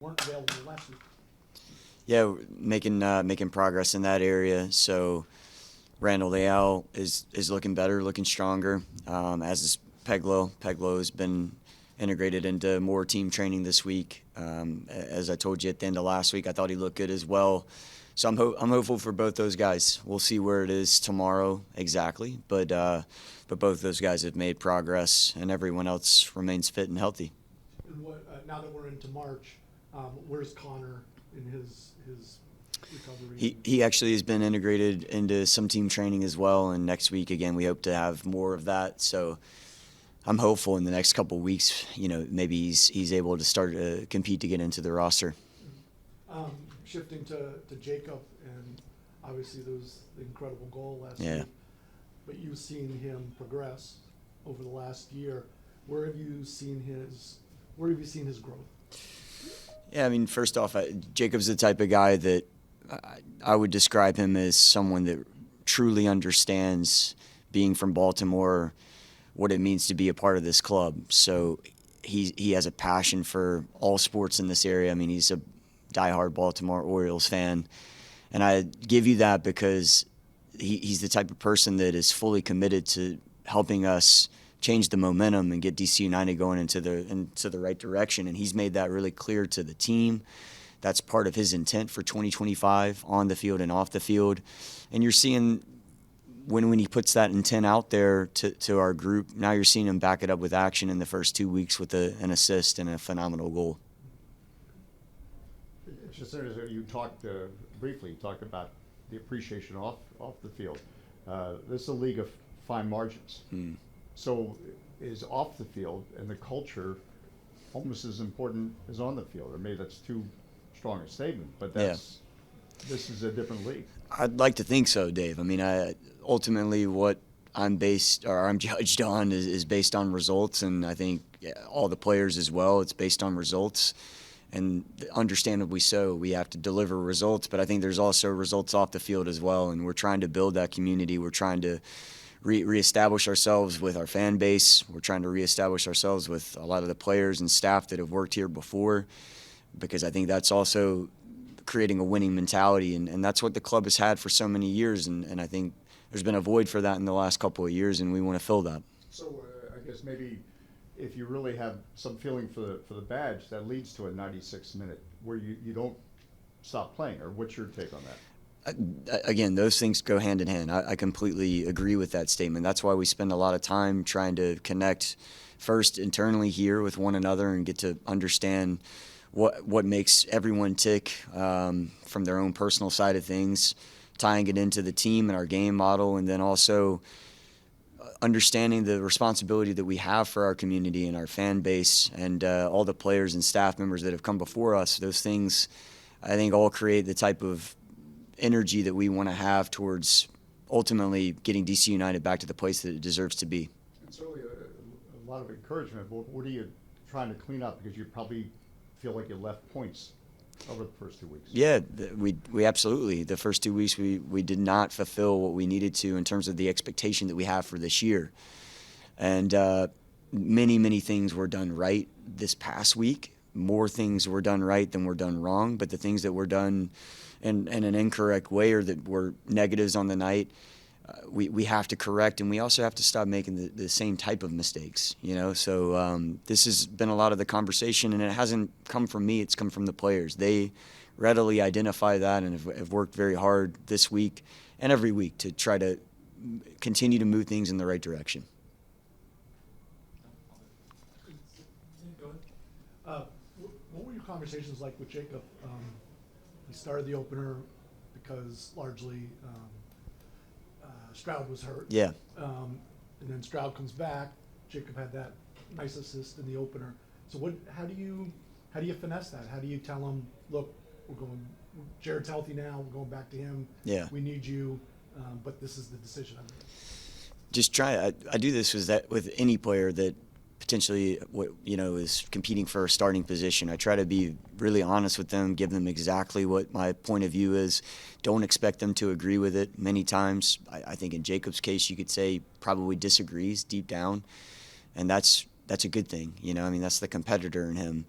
weren't available last week. Yeah, making progress in that area. So Randall Leal is looking better, looking stronger. As is Peglo. Peglo has been integrated into more team training this week. As I told you at the end of last week, I thought he looked good as well. So I'm hopeful for both those guys. We'll see where it is tomorrow exactly, but both those guys have made progress, and everyone else remains fit and healthy. And now that we're into March, where's Connor in his recovery? He actually has been integrated into some team training as well, and next week again we hope to have more of that. So I'm hopeful in the next couple of weeks, maybe he's able to start to compete to get into the roster. Shifting to Jacob, and obviously there was the incredible goal last Yeah. week, but you've seen him progress over the last year. Where have you seen his growth? Yeah, I mean, first off, Jacob's the type of guy that I would describe him as someone that truly understands being from Baltimore, what it means to be a part of this club. So he has a passion for all sports in this area. I mean, he's a diehard Baltimore Orioles fan, and I give you that because he's the type of person that is fully committed to helping us change the momentum and get DC United going into the right direction. And he's made that really clear to the team. That's part of his intent for 2025 on the field and off the field. And you're seeing when he puts that intent out there to our group, now you're seeing him back it up with action in the first 2 weeks with an assist and a phenomenal goal. Just as you talked briefly, talked about the appreciation off the field. This is a league of fine margins. So is off the field and the culture almost as important as on the field? Or maybe that's too strong a statement, but this is a different league. I'd like to think so, Dave. I mean, ultimately what I'm judged on is based on results, and I think all the players as well, it's based on results. And understandably so, we have to deliver results, but I think there's also results off the field as well, and we're trying to build that community. We're trying to reestablish ourselves with our fan base. We're trying to reestablish ourselves with a lot of the players and staff that have worked here before, because I think that's also creating a winning mentality, and that's what the club has had for so many years, and I think there's been a void for that in the last couple of years, and we want to fill that. So I guess maybe if you really have some feeling for the badge, that leads to a 96 minute where you don't stop playing, or what's your take on that? Again, those things go hand in hand. I completely agree with that statement. That's why we spend a lot of time trying to connect first internally here with one another and get to understand what makes everyone tick from their own personal side of things, tying it into the team and our game model, and then also understanding the responsibility that we have for our community and our fan base and all the players and staff members that have come before us. Those things, I think, all create the type of energy that we want to have towards ultimately getting DC United back to the place that it deserves to be. It's really a lot of encouragement. But what are you trying to clean up? Because you probably feel like you left points over the first 2 weeks. Yeah, we absolutely. The first 2 weeks we did not fulfill what we needed to in terms of the expectation that we have for this year. And many things were done right this past week. More things were done right than were done wrong, but the things that were done in an incorrect way or that were negatives on the night, we have to correct, and we also have to stop making the same type of mistakes, So this has been a lot of the conversation, and it hasn't come from me. It's come from the players. They readily identify that and have worked very hard this week and every week to try to continue to move things in the right direction. What were your conversations like with Jacob? He started the opener because largely Stroud was hurt. Yeah. And then Stroud comes back. Jacob had that nice assist in the opener. So how do you finesse that? How do you tell him, look, Jared's healthy now, we're going back to him. Yeah. We need you, but this is the decision I made. Just try. I do this with any player that potentially is competing for a starting position. I try to be really honest with them, give them exactly what my point of view is. Don't expect them to agree with it. Many times, I think in Jacob's case, you could say probably disagrees deep down, and that's a good thing. I mean, that's the competitor in him.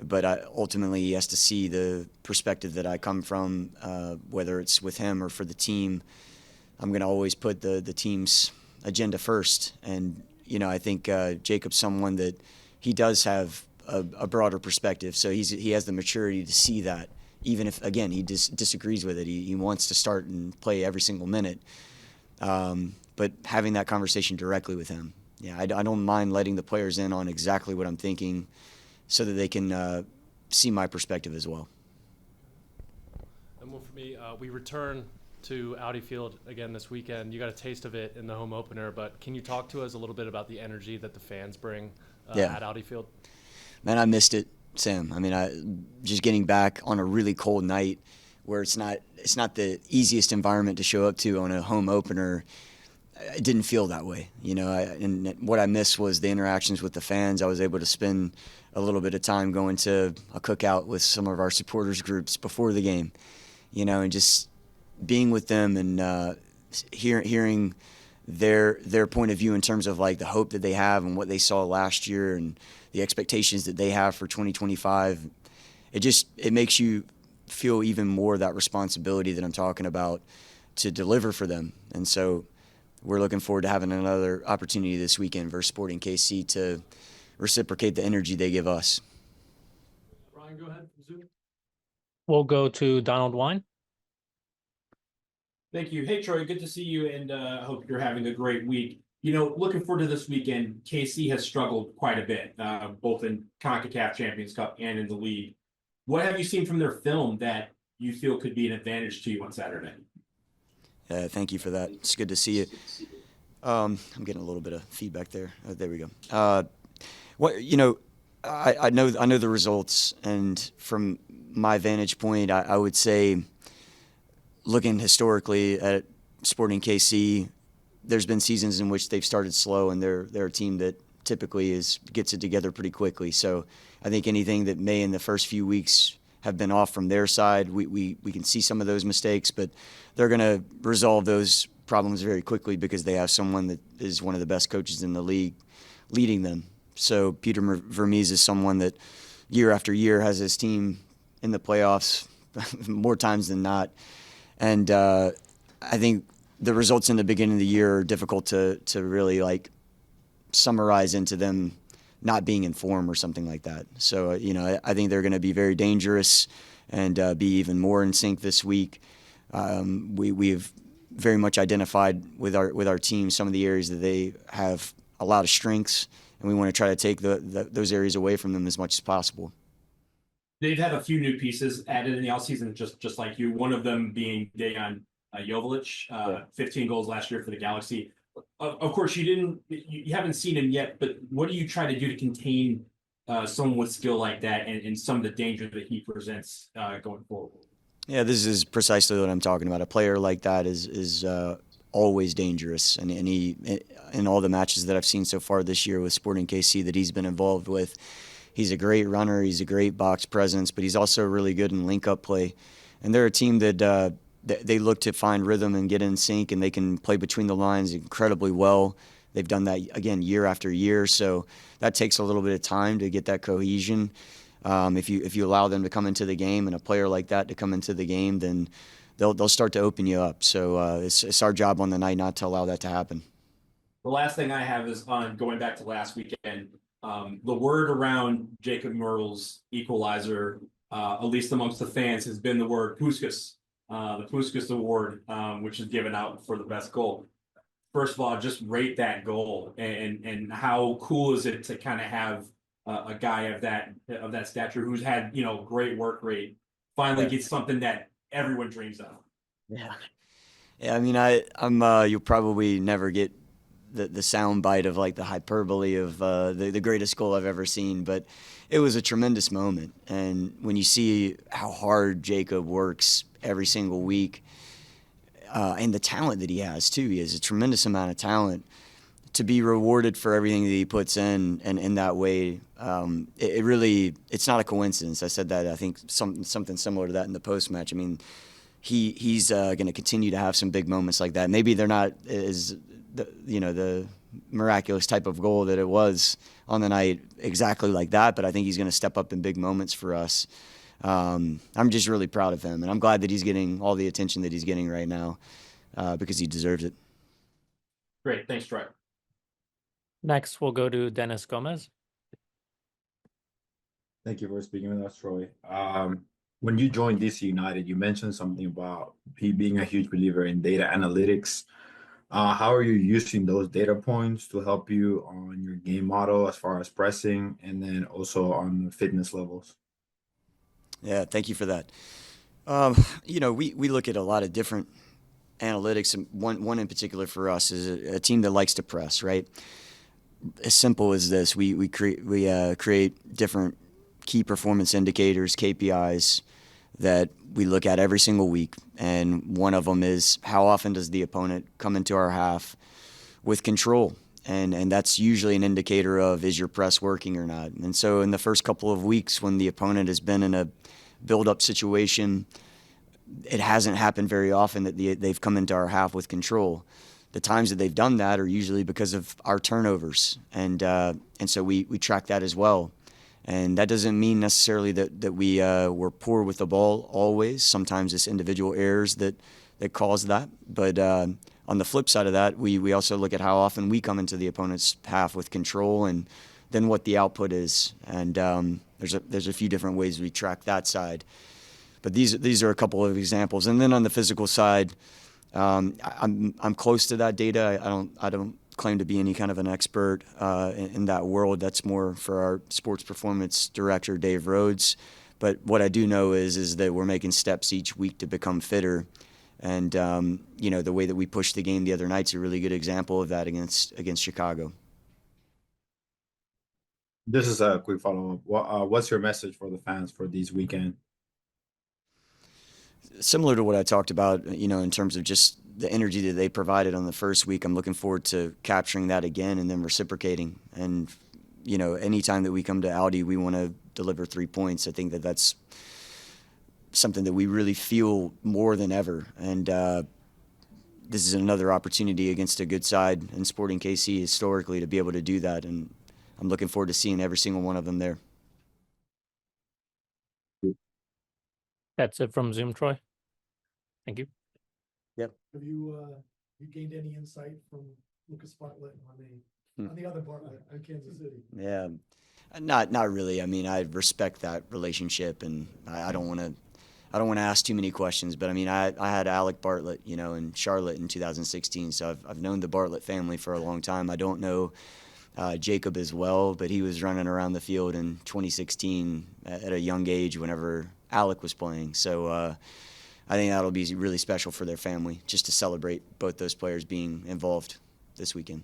but ultimately he has to see the perspective that I come from, whether it's with him or for the team. I'm going to always put the team's agenda first. And, I think Jacob's someone that he does have a broader perspective. So he has the maturity to see that, even if, again, he disagrees with it. He wants to start and play every single minute. But having that conversation directly with him. Yeah, I don't mind letting the players in on exactly what I'm thinking so that they can see my perspective as well. And one for me, we return to Audi Field again this weekend. You got a taste of it in the home opener, but can you talk to us a little bit about the energy that the fans bring at Audi Field? Man, I missed it, Sam. I mean, just getting back on a really cold night where it's not the easiest environment to show up to on a home opener. It didn't feel that way, and what I missed was the interactions with the fans. I was able to spend a little bit of time going to a cookout with some of our supporters groups before the game, and just being with them and hearing their point of view in terms of like the hope that they have and what they saw last year and the expectations that they have for 2025. It makes you feel even more that responsibility that I'm talking about to deliver for them. And so we're looking forward to having another opportunity this weekend versus Sporting KC to reciprocate the energy they give us. Ryan, go ahead. Zoom. We'll go to Donald Wine. Thank you. Hey, Troy, good to see you, and I hope you're having a great week. Looking forward to this weekend. KC has struggled quite a bit, both in CONCACAF Champions Cup and in the league. What have you seen from their film that you feel could be an advantage to you on Saturday? Thank you for that. It's good to see you. I'm getting a little bit of feedback there. There we go. I know the results, and from my vantage point, I would say, looking historically at Sporting KC, there's been seasons in which they've started slow, and they're a team that typically gets it together pretty quickly. So I think anything that may in the first few weeks have been off from their side, we can see some of those mistakes, but they're going to resolve those problems very quickly because they have someone that is one of the best coaches in the league leading them. So Peter Vermees is someone that year after year has his team in the playoffs more times than not. And I think the results in the beginning of the year are difficult to really summarize into them not being in form or something like that. So, I think they're going to be very dangerous and be even more in sync this week. We've very much identified with our team some of the areas that they have a lot of strengths, and we want to try to take those areas away from them as much as possible. They've had a few new pieces added in the offseason, just like you. One of them being Dejan Joveljic, 15 goals last year for the Galaxy. Of course, you haven't seen him yet, but what do you try to do to contain someone with skill like that and some of the danger that he presents going forward? Yeah, this is precisely what I'm talking about. A player like that is always dangerous, and he, in all the matches that I've seen so far this year with Sporting KC that he's been involved with, he's a great runner, he's a great box presence, but he's also really good in link-up play. And they're a team that they look to find rhythm and get in sync, and they can play between the lines incredibly well. They've done that, again, year after year, so that takes a little bit of time to get that cohesion. If you allow them to come into the game and a player like that to come into the game, then they'll start to open you up. So it's our job on the night not to allow that to happen. The last thing I have is on going back to last weekend. The word around Jacob Murrell's equalizer, at least amongst the fans, has been the word Puskas, the Puskas Award, which is given out for the best goal. First of all, just rate that goal, and how cool is it to kind of have a guy of that stature who's had great work rate finally get something that everyone dreams of. Yeah. I mean, you'll probably never get the sound bite of the hyperbole of the greatest goal I've ever seen, but it was a tremendous moment. And when you see how hard Jacob works every single week, and the talent that he has too, he has a tremendous amount of talent. To be rewarded for everything that he puts in, and in that way, it's not a coincidence. I said that, I think something similar to that in the post-match. I mean, he's going to continue to have some big moments like that. Maybe they're not as the miraculous type of goal that it was on the night, exactly like that. But I think he's going to step up in big moments for us. I'm just really proud of him, and I'm glad that he's getting all the attention that he's getting right now because he deserves it. Great, thanks, Troy. Next, we'll go to Dennis Gomez. Thank you for speaking with us, Troy. When you joined DC United, you mentioned something about he being a huge believer in data analytics. How are you using those data points to help you on your game model as far as pressing and then also on the fitness levels? Yeah, thank you for that. We look at a lot of different analytics, and one in particular for us is a team that likes to press, right? As simple as this, we create different key performance indicators, KPIs, that we look at every single week. And one of them is how often does the opponent come into our half with control? And that's usually an indicator of, is your press working or not? And so in the first couple of weeks when the opponent has been in a build-up situation, it hasn't happened very often that they've come into our half with control. The times that they've done that are usually because of our turnovers. And so we track that as well. And that doesn't mean necessarily that we're poor with the ball always. Sometimes it's individual errors that cause that. But on the flip side of that, we also look at how often we come into the opponent's half with control and then what the output is. And there's a few different ways we track that side. But these are a couple of examples. And then on the physical side, I'm close to that data. I don't claim to be any kind of an expert in that world. That's more for our sports performance director, Dave Rhodes. But what I do know is that we're making steps each week to become fitter. And the way that we pushed the game the other night's a really good example of that against Chicago. This is a quick follow-up. What's your message for the fans for this weekend? Similar to what I talked about, in terms of just the energy that they provided on the first week, I'm looking forward to capturing that again and then reciprocating. And, anytime that we come to Audi, we want to deliver 3 points. I think that that's something that we really feel more than ever. And this is another opportunity against a good side in Sporting KC historically to be able to do that. And I'm looking forward to seeing every single one of them there. That's it from Zoom, Troy. Thank you. Have you gained any insight from Lucas Bartlett on the other Bartlett in Kansas City? Yeah, not really. I mean, I respect that relationship, and I don't want to ask too many questions. But I mean, I had Alec Bartlett, in Charlotte in 2016, so I've known the Bartlett family for a long time. I don't know Jacob as well, but he was running around the field in 2016 at a young age whenever Alec was playing. So I think that'll be really special for their family just to celebrate both those players being involved this weekend.